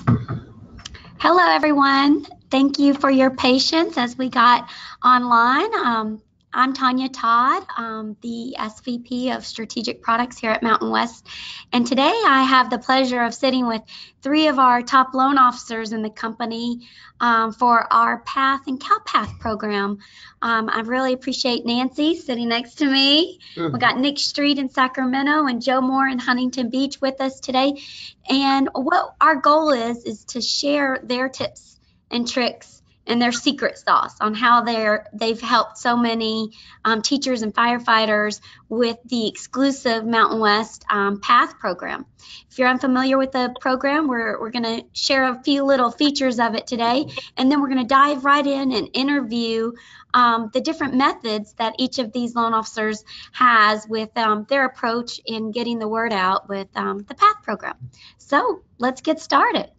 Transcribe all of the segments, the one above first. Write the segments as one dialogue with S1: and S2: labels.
S1: Hello, everyone. Thank you for your patience as we got online. I'm Tanya Todd, the SVP of Strategic Products here at Mountain West. And today I have the pleasure of sitting with three of our top loan officers in the company for our Path and Cowpath program. I really appreciate Nancy sitting next to me. We got Nick Street in Sacramento and Joe Moore in Huntington Beach with us today. And what our goal is to share their tips and tricks and their secret sauce on how they've helped so many teachers and firefighters with the exclusive Mountain West Path program. If you're unfamiliar with the program, we're going to share a few little features of it today, and then we're going to dive right in and interview the different methods that each of these loan officers has with their approach in getting the word out with the Path program. So let's get started.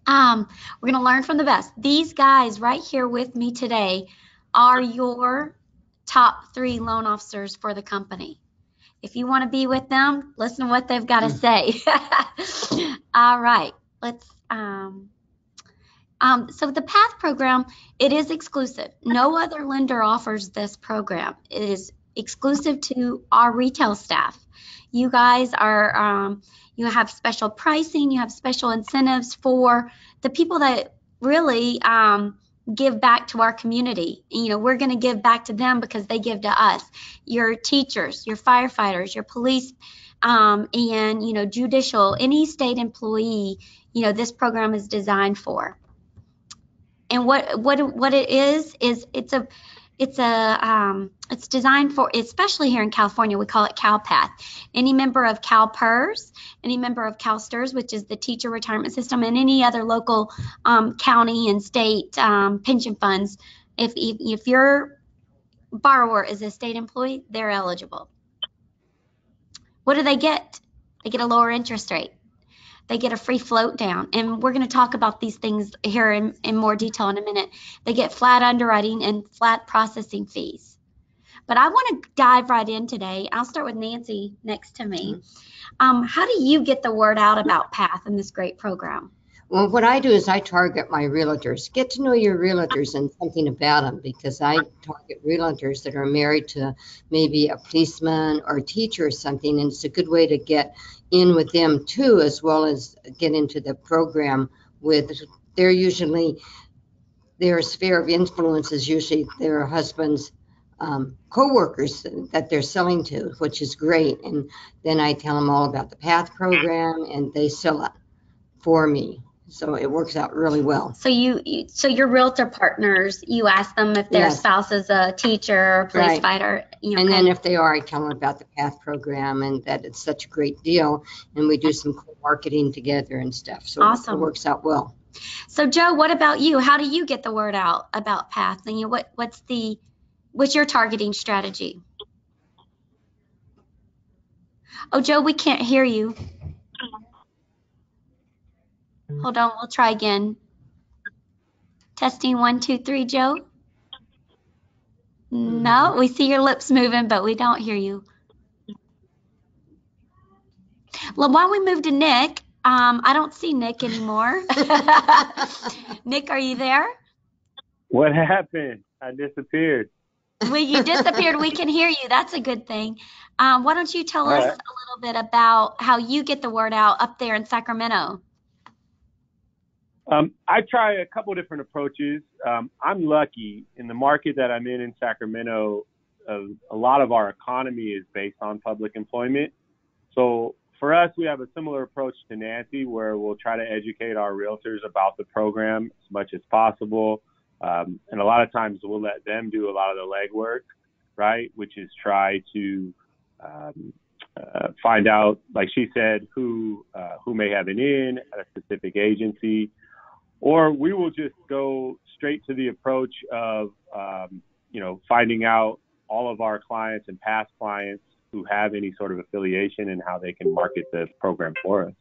S1: We're going to learn from the best. These guys right here with me today are your top three loan officers for the company. If you want to be with them, listen to what they've got to say. All right, let's. So the Path program, it is exclusive. No other lender offers this program. It is exclusive to our retail staff. You guys are, you have special pricing, you have special incentives for the people that really give back to our community. You know, we're going to give back to them because they give to us. Your teachers, your firefighters, your police, and, you know, judicial, any state employee, you know, this program is designed for. And what it is it's designed for, especially here in California, we call it Cowpath. Any member of CalPERS, any member of CalSTRS, which is the teacher retirement system, and any other local county and state pension funds, if your borrower is a state employee, they're eligible. What do they get? They get a lower interest rate. They get a free float down, and we're going to talk about these things here in more detail in a minute. They get flat underwriting and flat processing fees. But I want to dive right in today. I'll start with Nancy next to me. How do you get the word out about Path and this great program?
S2: Well, what I do is I target my realtors. Get to know your realtors and something about them, because I target realtors that are married to maybe a policeman or a teacher or something, and it's a good way to get in with them too, as well as get into the program with their sphere of influence is usually their husband's co-workers that they're selling to, which is great. And then I tell them all about the Path program, and they sell it for me. So it works out really well.
S1: So so your realtor partners, you ask them if their spouse is a teacher or police fighter. You know,
S2: and then if they are, I tell them about the Path program and that it's such a great deal. And we do some cool marketing together and stuff. So
S1: awesome.
S2: It works out well.
S1: So Joe, what about you? How do you get the word out about Path? And what's your targeting strategy? Oh, Joe, we can't hear you. Hold on, we'll try again. Testing 1, 2, 3, Joe. No, we see your lips moving, but we don't hear you. Well, while we move to Nick, I don't see Nick anymore. Nick, are you there?
S3: What happened? I disappeared.
S1: Well, you disappeared. We can hear you. That's a good thing. Why don't you tell us a little bit about how you get the word out up there in Sacramento?
S3: I try a couple different approaches. I'm lucky in the market that I'm in Sacramento. A lot of our economy is based on public employment. So for us, we have a similar approach to Nancy, where we'll try to educate our realtors about the program as much as possible. And a lot of times we'll let them do a lot of the legwork, right? Which is try to find out, like she said, who may have an in at a specific agency. Or we will just go straight to the approach of, finding out all of our clients and past clients who have any sort of affiliation and how they can market the program for us.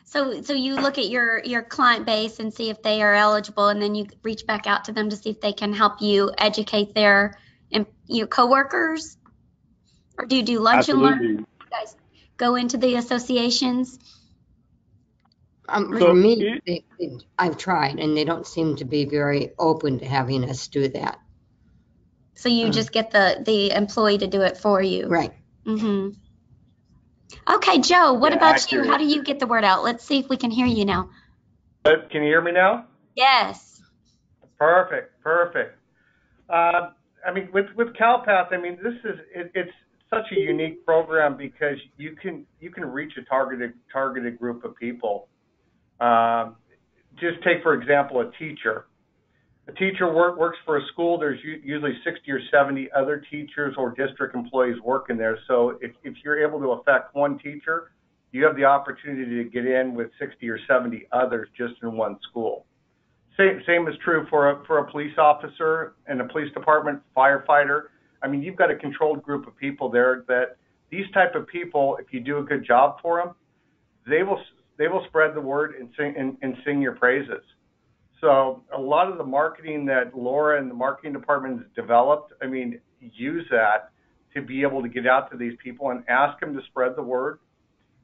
S1: So you look at your client base and see if they are eligible, and then you reach back out to them to see if they can help you educate their coworkers, or do you do lunch and learn? You guys go into the associations?
S2: For me, I've tried, and they don't seem to be very open to having us do that.
S1: So you just get the employee to do it for you.
S2: Right.
S1: Mm-hmm. Okay, Joe, what about
S3: accurate.
S1: you? How do you get the word out? Let's see if we can hear you now.
S4: Can you hear me now?
S1: Yes.
S4: Perfect. I mean, with Cowpath, I mean, it's such a unique program because you can reach a targeted group of people. Just take, for example, a teacher. A teacher works for a school. There's usually 60 or 70 other teachers or district employees working there. So if you're able to affect one teacher, you have the opportunity to get in with 60 or 70 others just in one school. Same is true for a police officer and a police department, firefighter. I mean, you've got a controlled group of people there that these type of people, if you do a good job for them, they will spread the word and sing your praises. So a lot of the marketing that Laura and the marketing department has developed, I mean, use that to be able to get out to these people and ask them to spread the word.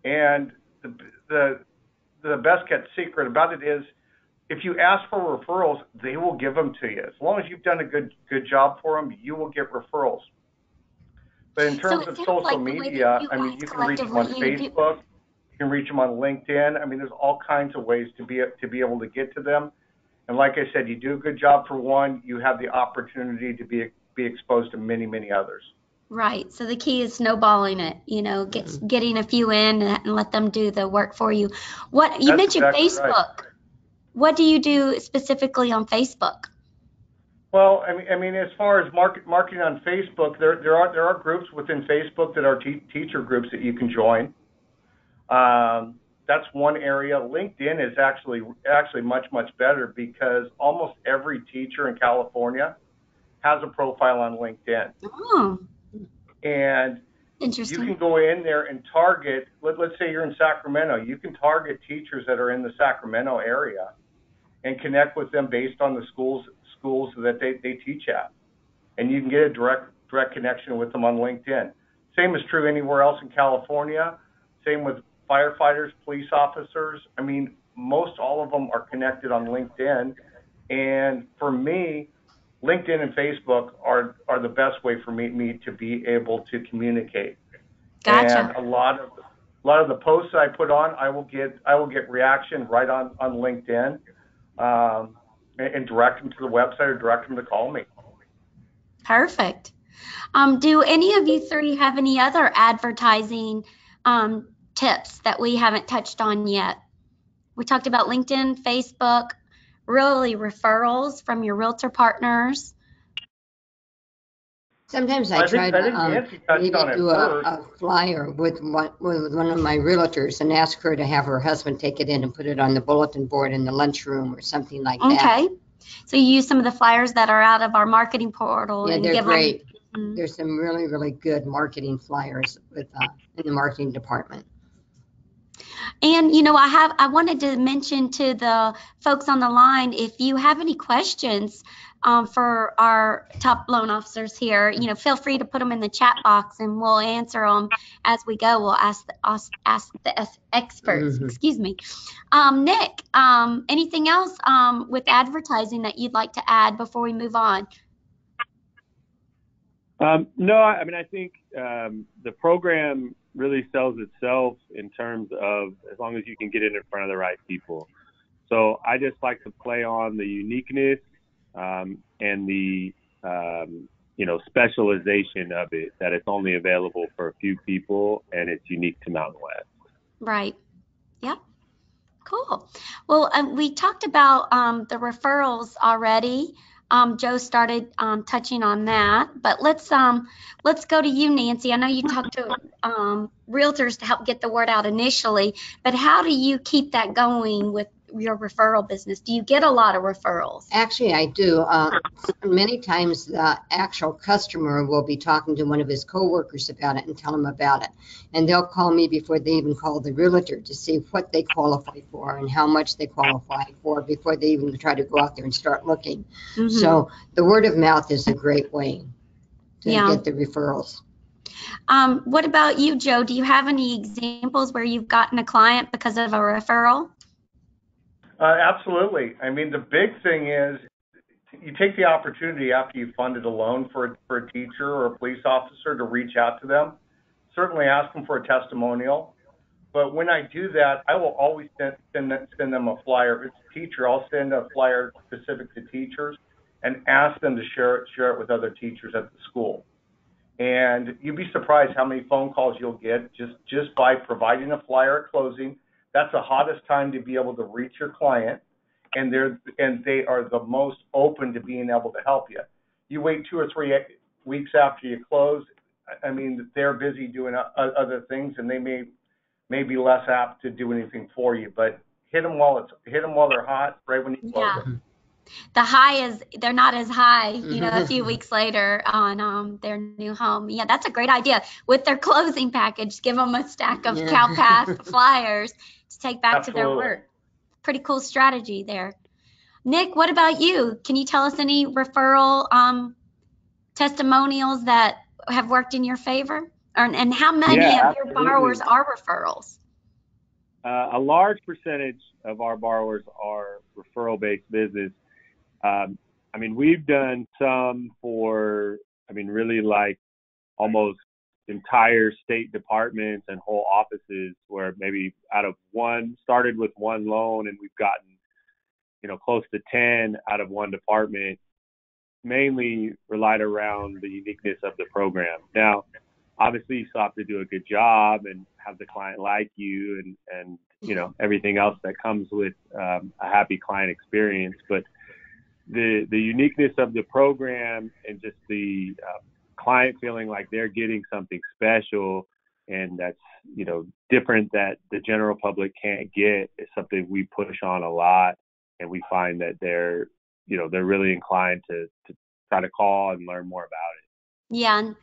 S4: And the best kept secret about it is, if you ask for referrals, they will give them to you. As long as you've done a good job for them, you will get referrals. But in terms of social media, I mean, you can reach them on Facebook, you can reach them on LinkedIn. I mean, there's all kinds of ways to be able to get to them. And like I said, you do a good job for one, you have the opportunity to be exposed to many, many others.
S1: Right. So the key is snowballing it, getting a few in and let them do the work for you. What you mentioned Facebook. Right. What do you do specifically on Facebook?
S4: Well, I mean, as far as marketing on Facebook, there are groups within Facebook that are teacher groups that you can join. That's one area. LinkedIn is actually much better because almost every teacher in California has a profile on LinkedIn.
S1: Oh.
S4: And you can go in there and target. Let's say you're in Sacramento. You can target teachers that are in the Sacramento area and connect with them based on the schools that they teach at, and you can get a direct connection with them on LinkedIn. Same is true anywhere else in California. Same with firefighters, police officers. I mean, most all of them are connected on LinkedIn, and for me, LinkedIn and Facebook are the best way for me to be able to communicate.
S1: Gotcha.
S4: And a lot of the posts I put on, I will get reaction right on LinkedIn. And direct them to the website or direct them to call me.
S1: Perfect. Do any of you three have any other advertising tips that we haven't touched on yet? We talked about LinkedIn, Facebook, really referrals from your realtor partners.
S2: Sometimes I try to maybe do a flyer with one of my realtors and ask her to have her husband take it in and put it on the bulletin board in the lunchroom or something like that.
S1: Okay. So you use some of the flyers that are out of our marketing portal.
S2: Yeah,
S1: and
S2: they're
S1: give
S2: great.
S1: Them.
S2: There's some really, really good marketing flyers in the marketing department.
S1: And, I wanted to mention to the folks on the line, if you have any questions for our top loan officers here, feel free to put them in the chat box and we'll answer them as we go. We'll ask the experts, excuse me. Nick, anything else with advertising that you'd like to add before we move on?
S3: No, I mean, I think the program really sells itself in terms of as long as you can get it in front of the right people. So I just like to play on the uniqueness and the, specialization of it, that it's only available for a few people and it's unique to Mountain West.
S1: Right. Yep. Cool. Well, we talked about the referrals already. Joe started touching on that, but let's go to you, Nancy. I know you talked to realtors to help get the word out initially, but how do you keep that going with your referral business? Do you get a lot of referrals?
S2: Actually, I do. Many times the actual customer will be talking to one of his coworkers about it and tell him about it. And they'll call me before they even call the realtor to see what they qualify for and how much they qualify for before they even try to go out there and start looking. So the word of mouth is a great way to get the referrals.
S1: What about you, Joe? Do you have any examples where you've gotten a client because of a referral?
S4: Absolutely. I mean, the big thing is you take the opportunity after you funded a loan for a teacher or a police officer to reach out to them. Certainly ask them for a testimonial. But when I do that, I will always send them a flyer. If it's a teacher, I'll send a flyer specific to teachers and ask them to share it with other teachers at the school. And you'd be surprised how many phone calls you'll get just by providing a flyer at closing. That's the hottest time to be able to reach your client, and they are the most open to being able to help you. You wait 2 or 3 weeks after you close. I mean, they're busy doing other things, and they may be less apt to do anything for you. But hit them while they're hot, right when you close it.
S1: The high is they're not as high, a few weeks later on their new home. Yeah, that's a great idea. With their closing package, give them a stack of Cowpath flyers to take back to their work. Pretty cool strategy there. Nick, what about you? Can you tell us any referral testimonials that have worked in your favor? And how many of your borrowers are referrals?
S3: A large percentage of our borrowers are referral-based business. I mean, we've done some for, really like almost entire state departments and whole offices where maybe started with one loan and we've gotten, close to 10 out of one department, mainly relied around the uniqueness of the program. Now, obviously you still have to do a good job and have the client like you and everything else that comes with a happy client experience. But the uniqueness of the program and just the client feeling like they're getting something special and that's, different that the general public can't get is something we push on a lot. And we find that they're really inclined to try to call and learn more about it.
S1: Yeah. And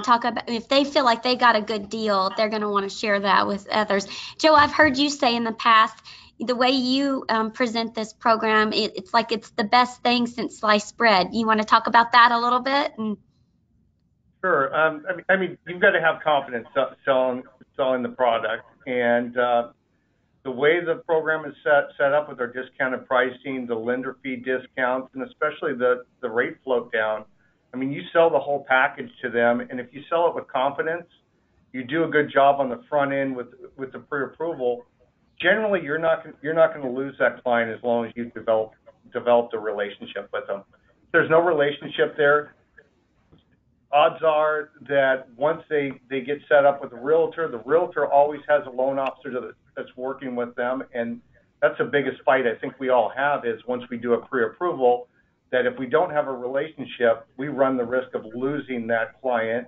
S1: talk about if they feel like they got a good deal, they're going to want to share that with others. Joe, I've heard you say in the past, the way you present this program, it's like it's the best thing since sliced bread. You want to talk about that a little bit?
S4: Sure. I mean, you've got to have confidence selling the product, and the way the program is set up with our discounted pricing, the lender fee discounts, and especially the rate float down. I mean, you sell the whole package to them, and if you sell it with confidence, you do a good job on the front end with the pre-approval. Generally, you're not going to lose that client as long as you've developed a relationship with them. If there's no relationship there, odds are that once they get set up with the realtor always has a loan officer that's working with them, and that's the biggest fight I think we all have is once we do a pre-approval, that if we don't have a relationship, we run the risk of losing that client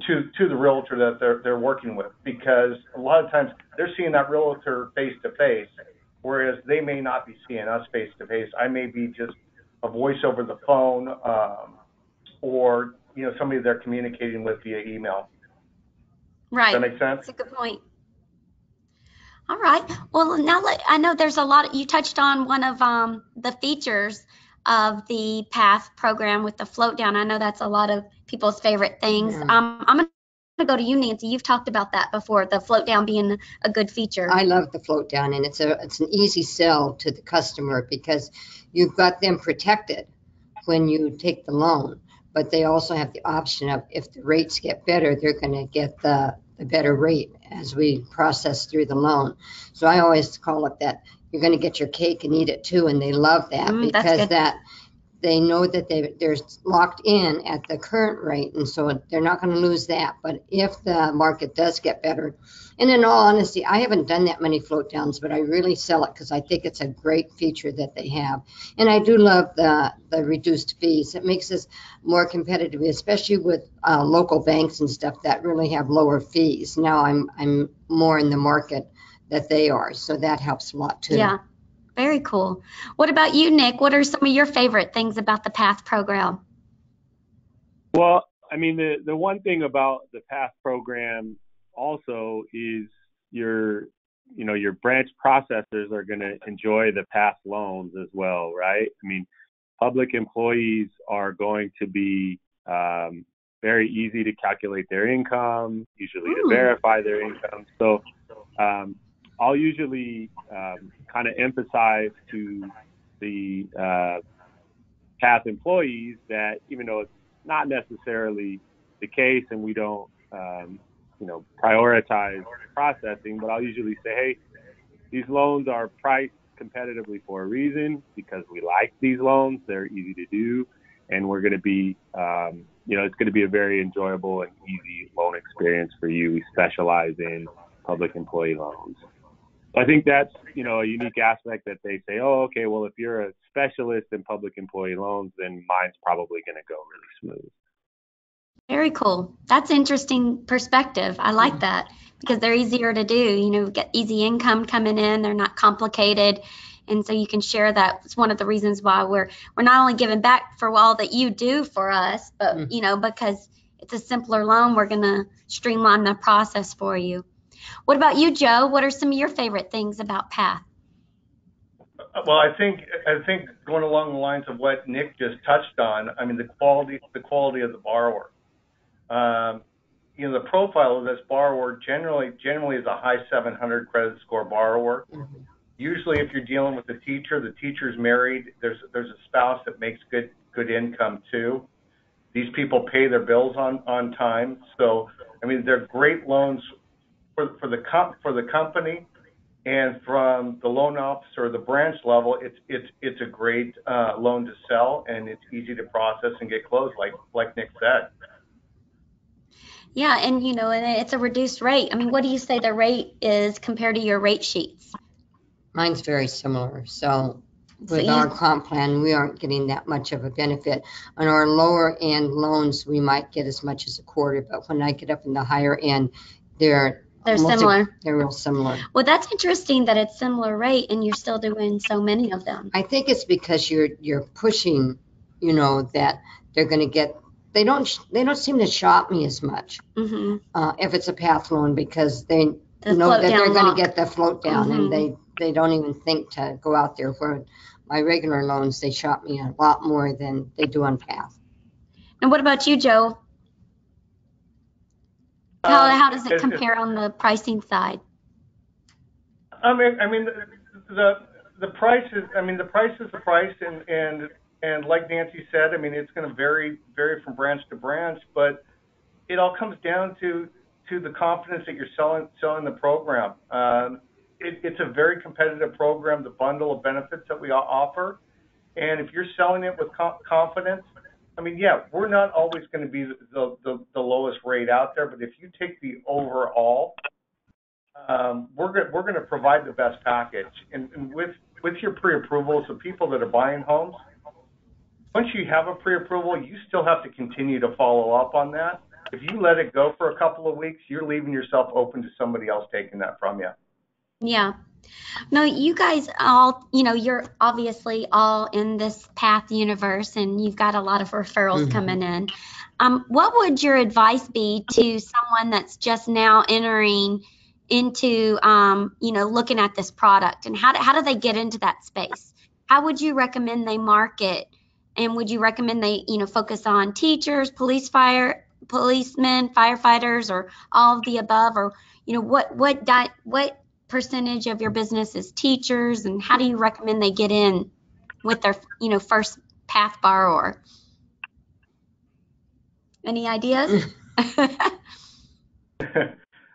S4: to the realtor that they're working with, because a lot of times they're seeing that realtor face to face, whereas they may not be seeing us face to face. I may be just a voice over the phone, or somebody they're communicating with via email.
S1: Right.
S4: Does that make sense?
S1: That's a good point. All right. Well, now I know there's a lot. You touched on one of the features of the PATH program with the float down. I know that's a lot of people's favorite things. I'm going to go to you, Nancy. You've talked about that before, the float down being a good feature.
S2: I love the float down, and it's an easy sell to the customer because you've got them protected when you take the loan, but they also have the option of if the rates get better, they're going to get the better rate as we process through the loan. So I always call it that you're going to get your cake and eat it too, and they love that because that they know that they're locked in at the current rate, and so they're not going to lose that. But if the market does get better, and in all honesty, I haven't done that many float downs, but I really sell it because I think it's a great feature that they have. And I do love the reduced fees. It makes us more competitive, especially with local banks and stuff that really have lower fees. Now I'm more in the market that they are, so that helps a lot too.
S1: Yeah. Very cool. What about you, Nick? What are some of your favorite things about the PATH program?
S3: Well, I mean, the one thing about the PATH program also is your branch processors are going to enjoy the PATH loans as well, right? I mean, public employees are going to be very easy to calculate their income, usually to verify their income. So I'll usually kind of emphasize to the Path employees that even though it's not necessarily the case and we don't, prioritize processing, but I'll usually say, hey, these loans are priced competitively for a reason because we like these loans. They're easy to do, and we're going to be, it's going to be a very enjoyable and easy loan experience for you. We specialize in public employee loans. So I think that's, a unique aspect that they say, oh, okay, well, if you're a specialist in public employee loans, then mine's probably going to go really smooth.
S1: Very cool. That's interesting perspective. I like that because they're easier to do. Get easy income coming in. They're not complicated. And so you can share that. It's one of the reasons why we're not only giving back for all that you do for us, but, because it's a simpler loan, we're going to streamline the process for you. What about you, Joe? What are some of your favorite things about Path?
S4: Well, I think going along the lines of what Nick just touched on, I mean, the quality of the borrower. The profile of this borrower generally is a high 700 credit score borrower. Mm-hmm. Usually, if you're dealing with the teacher's married. There's a spouse that makes good income too. These people pay their bills on time. So, I mean, they're great loans for the company, and from the loan officer or the branch level, it's a great loan to sell, and it's easy to process and get closed, like Nick said.
S1: Yeah, and it's a reduced rate. I mean, what do you say the rate is compared to your rate sheets?
S2: Mine's very similar. So with our comp plan, we aren't getting that much of a benefit. On our lower end loans, we might get as much as a quarter, but when I get up in the higher end, they're
S1: similar.
S2: They're real similar.
S1: Well, that's interesting that it's similar rate and you're still doing so many of them.
S2: I think it's because you're pushing, that they're going to get. They don't seem to shop me as much if it's a Path loan because they know that they're going to get the float down, and they don't even think to go out there. Where my regular loans, they shop me a lot more than they do on Path.
S1: And what about you, Joe? How does it compare on the pricing side?
S4: I mean the price is the price, and like Nancy said, I mean, it's going to vary from branch to branch, but it all comes down to the confidence that you're selling the program. It's a very competitive program, the bundle of benefits that we offer, and if you're selling it with confidence, I mean, yeah, we're not always going to be the lowest rate out there, but if you take the overall, we're going to provide the best package. And with your pre-approvals, the people that are buying homes, once you have a pre-approval, you still have to continue to follow up on that. If you let it go for a couple of weeks, you're leaving yourself open to somebody else taking that from you.
S1: Yeah. No, you guys all, you're obviously all in this Path universe, and you've got a lot of referrals coming in. What would your advice be to someone that's just now entering into, looking at this product, and how do they get into that space? How would you recommend they market? And would you recommend they, focus on teachers, policemen, firefighters, or all of the above? Or, what percentage of your business is teachers, and how do you recommend they get in with their, first Path borrower? Any ideas?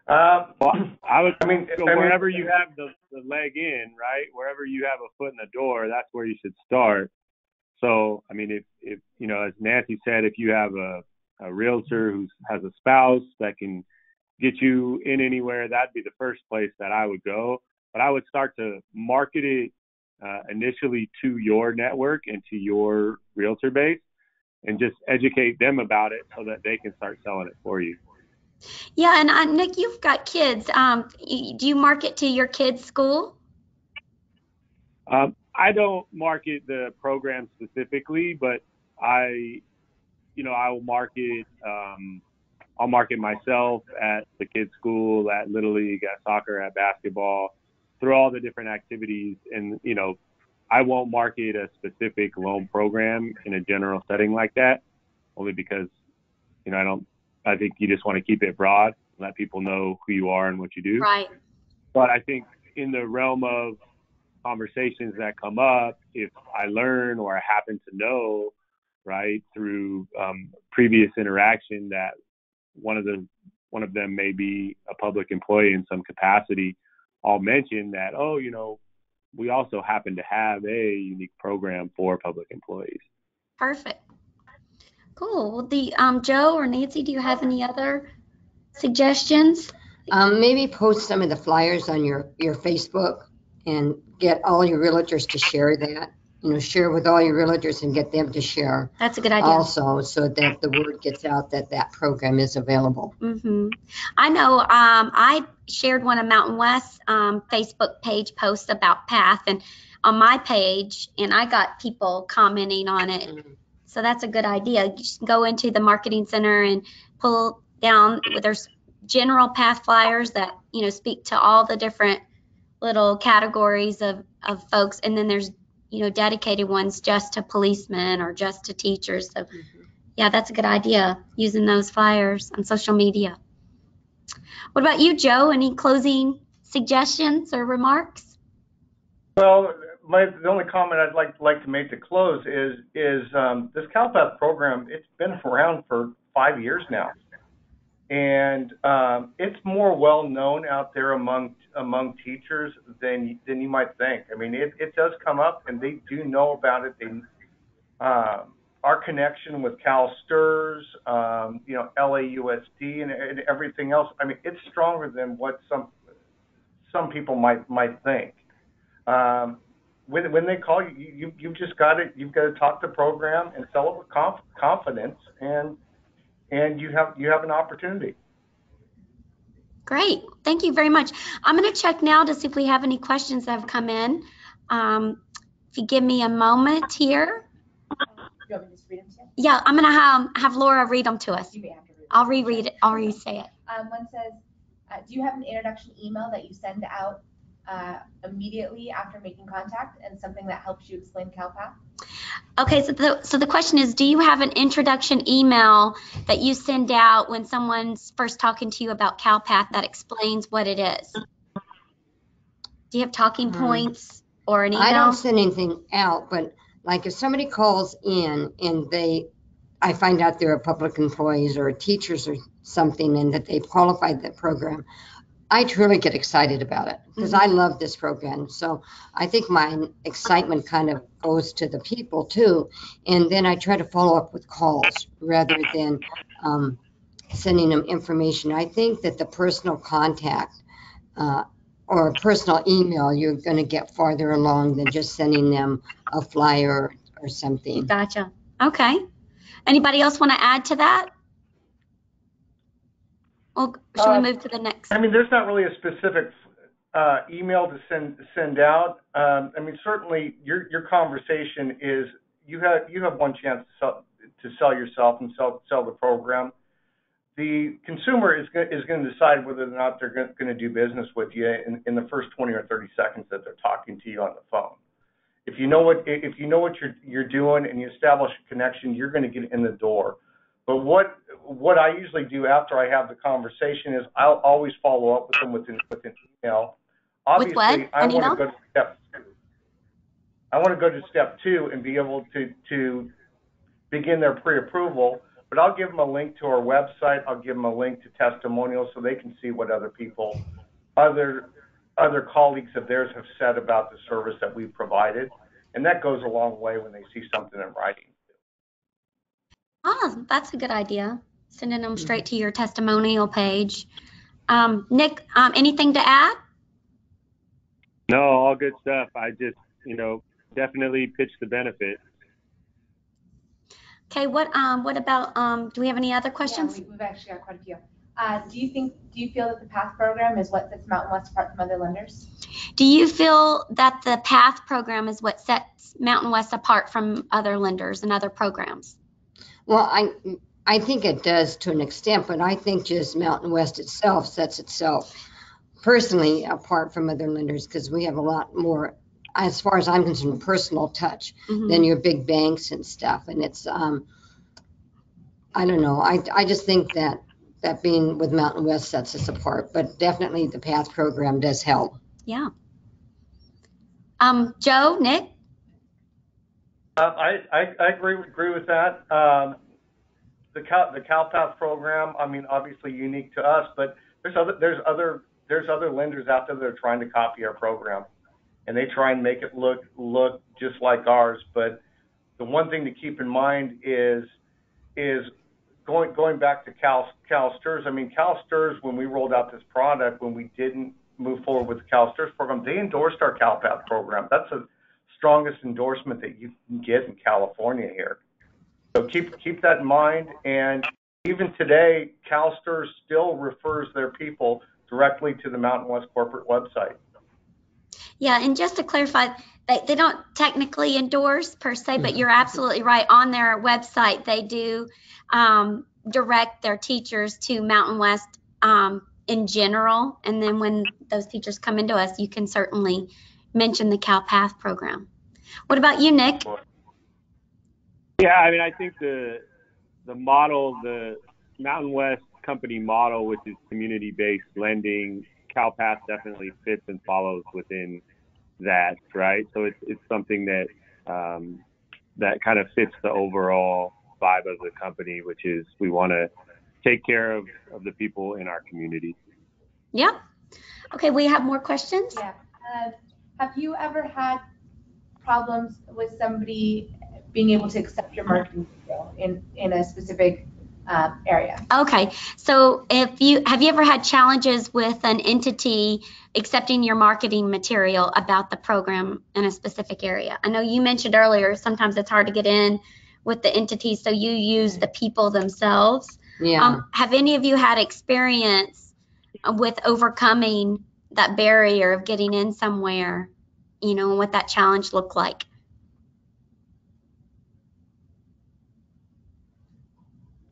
S3: Wherever you have the leg in, right? Wherever you have a foot in the door, that's where you should start. So, I mean, if as Nancy said, if you have a realtor who has a spouse that can get you in anywhere, that'd be the first place that I would go. But I would start to market it initially to your network and to your realtor base, and just educate them about it so that they can start selling it for you.
S1: Yeah, and Nick, you've got kids. Do you market to your kids' school?
S3: I don't market the program specifically, but I will market. I'll market myself at the kids' school, at Little League, at soccer, at basketball, through all the different activities. And, I won't market a specific loan program in a general setting like that, only because, I think you just want to keep it broad, let people know who you are and what you do.
S1: Right.
S3: But I think, in the realm of conversations that come up, if I learn or I happen to know, right, through previous interaction that one of them may be a public employee in some capacity, I'll mention that, oh, we also happen to have a unique program for public employees.
S1: Perfect. Cool. Well, Joe or Nancy, do you have any other suggestions?
S2: Maybe post some of the flyers on your Facebook and get all your realtors to share that. Share with all your realtors and get them to share.
S1: That's a good idea.
S2: Also, so that the word gets out that program is available.
S1: Mm-hmm. I know I shared one of Mountain West's Facebook page posts about Path and on my page, and I got people commenting on it. Mm-hmm. So that's a good idea. You just go into the Marketing Center and pull down, there's general Path flyers that, speak to all the different little categories of folks. And then there's, dedicated ones just to policemen or just to teachers. So yeah, that's a good idea, using those flyers on social media. What about you, Joe? Any closing suggestions or remarks?
S4: Well, the only comment I'd like to make to close is this Cowpath program, it's been around for 5 years now. And it's more well known out there among teachers than you might think. I mean, it does come up, and they do know about it. Our connection with Cal STRS, LAUSD, and everything else. I mean, it's stronger than what some people might think. When they call you, you've just got to talk the program and sell it with confidence, and you have an opportunity.
S1: Great. Thank you very much. I'm going to check now to see if we have any questions that have come in. If you give me a moment here.
S5: You want me to just read them to you?
S1: Yeah, I'm going to have Laura read them to us.
S5: You may have to read them.
S1: I'll reread it. I'll re-say it.
S5: One says, do you have an introduction email that you send out immediately after making contact, and something that helps you explain Cowpath?
S1: Okay, so the question is, do you have an introduction email that you send out when someone's first talking to you about Cowpath that explains what it is? Do you have talking points or an email?
S2: I don't send anything out, but like if somebody calls in and I find out they're a public employees or teachers or something and that they've qualified that program, I truly get excited about it because I love this program. So I think my excitement kind of goes to the people too. And then I try to follow up with calls rather than sending them information. I think that the personal contact or a personal email, you're going to get farther along than just sending them a flyer or something.
S1: Gotcha. Okay. Anybody else want to add to that? Well, should we move to the next?
S4: I mean, there's not really a specific email to send out. I mean, certainly your conversation is you have one chance to sell yourself and sell the program. The consumer is going to decide whether or not they're going to do business with you in the first 20 or 30 seconds that they're talking to you on the phone. If you know what you're doing and you establish a connection, you're going to get in the door. But what I usually do after I have the conversation is I'll always follow up with them with an email. Obviously,
S1: with what?
S4: I want to go to step 2. I want to go to step 2 and be able to begin their pre-approval. But I'll give them a link to our website. I'll give them a link to testimonials so they can see what other colleagues of theirs have said about the service that we've provided. And that goes a long way when they see something in writing.
S1: Oh, that's a good idea. Sending them straight to your testimonial page. Nick, anything to add?
S3: No, all good stuff. I just, definitely pitch the benefit.
S1: Okay, what about, do we have any other questions?
S5: Yeah, we've actually got quite a few. Do you feel that the PATH program is what sets Mountain West apart from other lenders?
S1: Do you feel that the PATH program is what sets Mountain West apart from other lenders and other programs?
S2: Well, I think it does to an extent, but I think just Mountain West itself sets itself personally apart from other lenders because we have a lot more, as far as I'm concerned, personal touch than your big banks and stuff. And it's, I don't know. I just think that being with Mountain West sets us apart, but definitely the PATH program does help.
S1: Yeah, Joe, Nick?
S4: I agree with that. The Cowpath program, I mean, obviously unique to us, but there's other lenders out there that are trying to copy our program, and they try and make it look just like ours. But the one thing to keep in mind is going back to CalSTRS. I mean, CalSTRS, when we rolled out this product, when we didn't move forward with the CalSTRS program, they endorsed our Cowpath program. That's the strongest endorsement that you can get in California here. So keep that in mind. And even today, CalSTRS still refers their people directly to the Mountain West corporate website.
S1: Yeah, and just to clarify, they don't technically endorse per se, but you're absolutely right. On their website, they do direct their teachers to Mountain West in general. And then when those teachers come into us, you can certainly mention the Cowpath program. What about you, Nick?
S3: Yeah, I mean, I think the model, the Mountain West company model, which is community-based lending, Cowpath definitely fits and follows within that, right? So it's something that that kind of fits the overall vibe of the company, which is we want to take care of the people in our community.
S1: Yeah. Okay, we have more questions.
S5: Yeah. Have you ever had problems with somebody being able to accept your marketing material in a specific area?
S1: Okay, so have you ever had challenges with an entity accepting your marketing material about the program in a specific area? I know you mentioned earlier sometimes it's hard to get in with the entities, so you use the people themselves.
S2: Yeah.
S1: Have any of you had experience with overcoming that barrier of getting in somewhere, you know, and what that challenge looked like?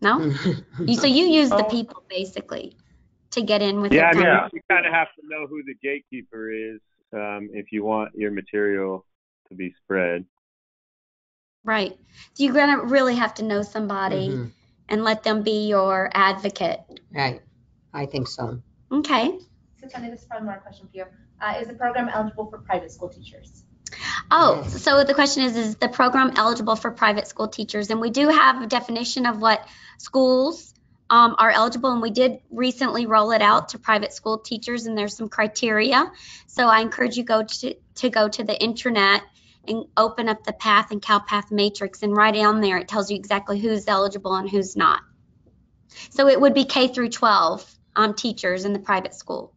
S1: No? So you use the people basically to get in with
S3: Yeah, I mean,
S1: the
S3: you kind of have to know who the gatekeeper is if you want your material to be spread.
S1: Right. So you're gonna really have to know somebody and let them be your advocate.
S2: Right. I think so.
S1: Okay.
S5: So Tony, this is one more question for you. Is the program eligible for private school teachers?
S1: Oh, so the question is the program eligible for private school teachers? And we do have a definition of what schools are eligible, and we did recently roll it out to private school teachers, and there's some criteria. So I encourage you to go to the intranet and open up the Path and Cowpath matrix, and right down there it tells you exactly who's eligible and who's not. So it would be K through 12 teachers in the private school.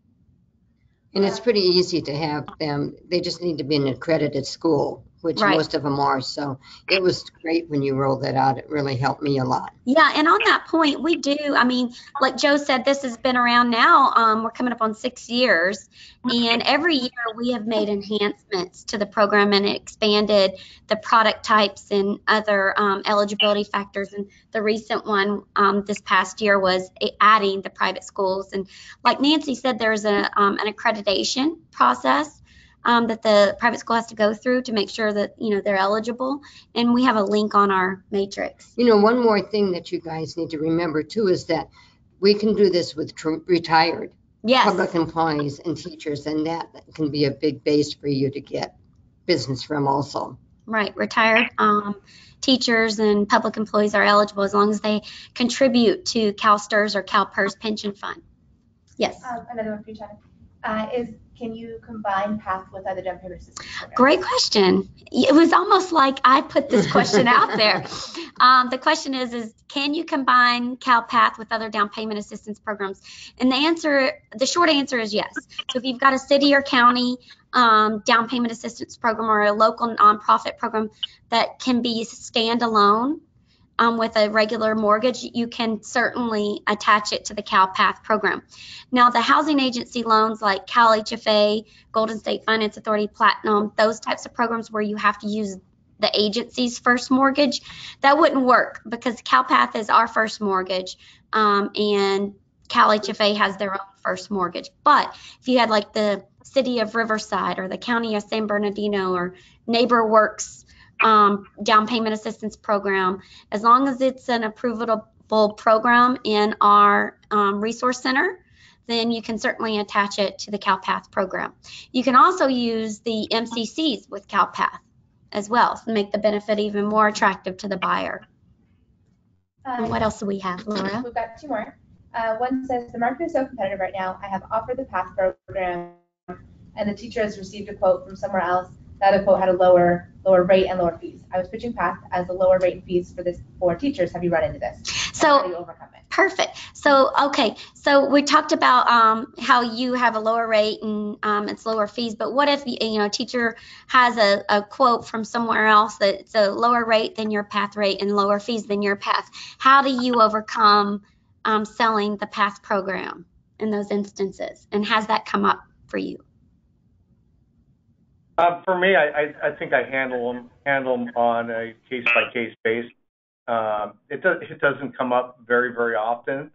S2: And it's pretty easy to have them. They just need to be in an accredited school, which most of them are. So it was great when you rolled that out. It really helped me a lot.
S1: Yeah, and on that point, we do. I mean, like Joe said, this has been around now. We're coming up on 6 years. And every year we have made enhancements to the program and expanded the product types and other eligibility factors. And the recent one this past year was adding the private schools. And like Nancy said, there's an accreditation process that the private school has to go through to make sure that, you know, they're eligible. And we have a link on our matrix.
S2: You know, one more thing that you guys need to remember too is that we can do this with retired public employees and teachers, and that can be a big base for you to get business from also.
S1: Right. Retired teachers and public employees are eligible as long as they contribute to CalSTRS or CalPERS pension fund. Yes.
S5: Another one for you, China. Can you combine PATH with other down payment assistance programs?
S1: Great question. It was almost like I put this question out there. The question is can you combine Cowpath with other down payment assistance programs? And the short answer is yes. So if you've got a city or county down payment assistance program or a local nonprofit program that can be standalone with a regular mortgage, you can certainly attach it to the Cowpath program. Now, the housing agency loans like Cal HFA, Golden State Finance Authority, Platinum, those types of programs where you have to use the agency's first mortgage, that wouldn't work because Cowpath is our first mortgage and Cal HFA has their own first mortgage. But if you had like the city of Riverside or the county of San Bernardino or NeighborWorks down payment assistance program, as long as it's an approvable program in our resource center, then you can certainly attach it to the Cowpath program. You can also use the MCCs with Cowpath as well to make the benefit even more attractive to the buyer. And what else do we have, Laura?
S5: We've got two more. One says, the market is so competitive right now. I have offered the PATH program, and the teacher has received a quote from somewhere else that a quote had a lower rate and lower fees. I was pitching PATH as a lower rate and fees for teachers. Have you run into this?
S1: So
S5: how do you overcome it?
S1: Perfect. So okay, so we talked about how you have a lower rate and it's lower fees. But what if a teacher has a quote from somewhere else that's a lower rate than your PATH rate and lower fees than your PATH? How do you overcome selling the PATH program in those instances? And has that come up for you?
S4: For me, I think I handle them on a case-by-case basis. It doesn't come up very, very often,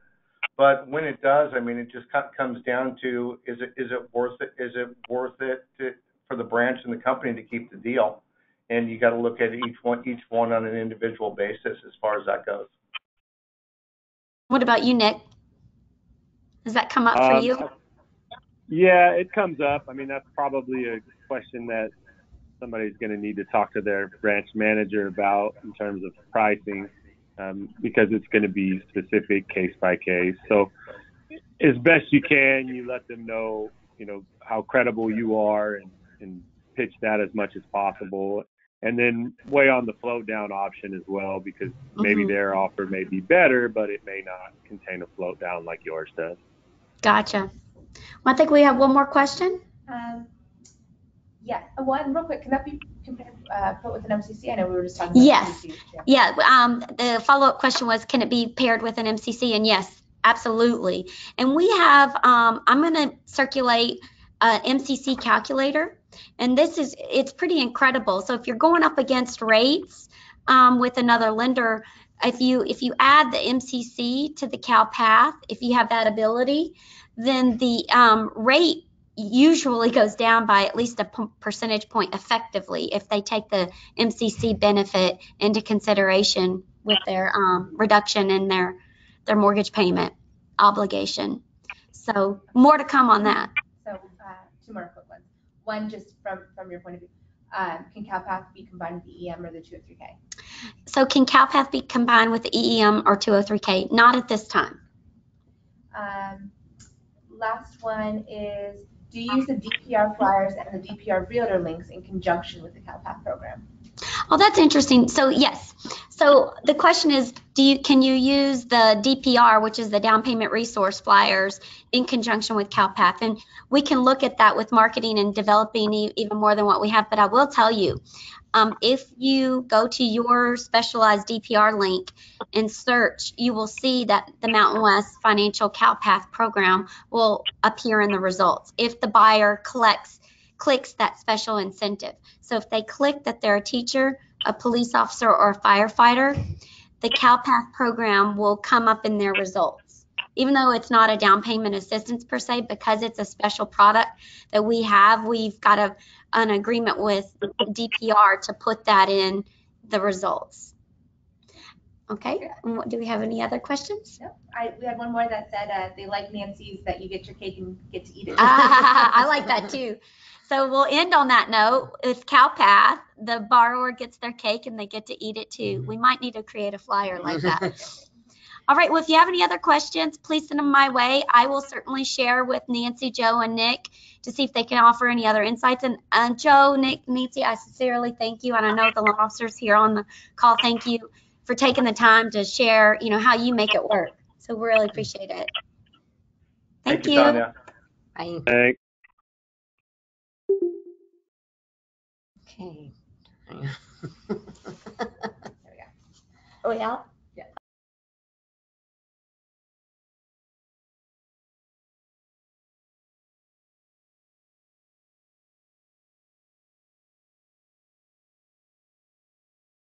S4: but when it does, I mean, it just comes down to is it worth it? Is it worth it for the branch and the company to keep the deal? And you got to look at each one on an individual basis as far as that goes.
S1: What about you, Nick? Does that come up for you?
S3: Yeah, it comes up. I mean, that's probably a question that somebody's going to need to talk to their branch manager about in terms of pricing, because it's going to be specific case by case. So as best you can, you let them know, how credible you are and pitch that as much as possible. And then weigh on the float down option as well, because maybe their offer may be better, but it may not contain a float down like yours does.
S1: Gotcha. Well, I think we have one more question.
S5: Yeah, one real quick. Can that be put with an MCC? I know we were just talking about
S1: Yes.
S5: MCCs.
S1: Yeah. The follow-up question was, can it be paired with an MCC? And yes, absolutely. And we have, I'm going to circulate an MCC calculator. And it's pretty incredible. So if you're going up against rates with another lender, if you add the MCC to the Cowpath, if you have that ability, then the rate usually goes down by at least a percentage point effectively if they take the MCC benefit into consideration with their reduction in their mortgage payment obligation. So more to come on that.
S5: So two more quick ones. One, just from your point of view, can Cowpath be combined with the EM or the 203K?
S1: So can Cowpath be combined with the EM or 203K? Not at this time.
S5: Last one is, do you use the DPR flyers and the DPR realtor links in conjunction with the Cowpath program?
S1: Oh, that's interesting. So yes. So the question is, can you use the DPR, which is the down payment resource flyers, in conjunction with Cowpath? And we can look at that with marketing and developing even more than what we have. But I will tell you, if you go to your specialized DPR link and search, you will see that the Mountain West Financial Cowpath program will appear in the results if the buyer clicks that special incentive. So if they click that they're a teacher, a police officer, or a firefighter, the Cowpath program will come up in their results. Even though it's not a down payment assistance per se, because it's a special product that we've got an agreement with DPR to put that in the results. Okay, do we have any other questions?
S5: No, we had one more that said they like Nancy's, that you get your cake and get to eat it.
S1: I like that too. So we'll end on that note. With Cowpath, the borrower gets their cake and they get to eat it too. We might need to create a flyer like that. All right, well, if you have any other questions, please send them my way. I will certainly share with Nancy, Joe, and Nick to see if they can offer any other insights. And Joe, Nick, Nancy, I sincerely thank you. And I know the loan officers here on the call, thank you for taking the time to share, how you make it work. So we really appreciate it. Thank you.
S4: Tanya.
S2: Bye.
S3: Thanks.
S2: Okay.
S5: There we go.
S1: Oh, yeah.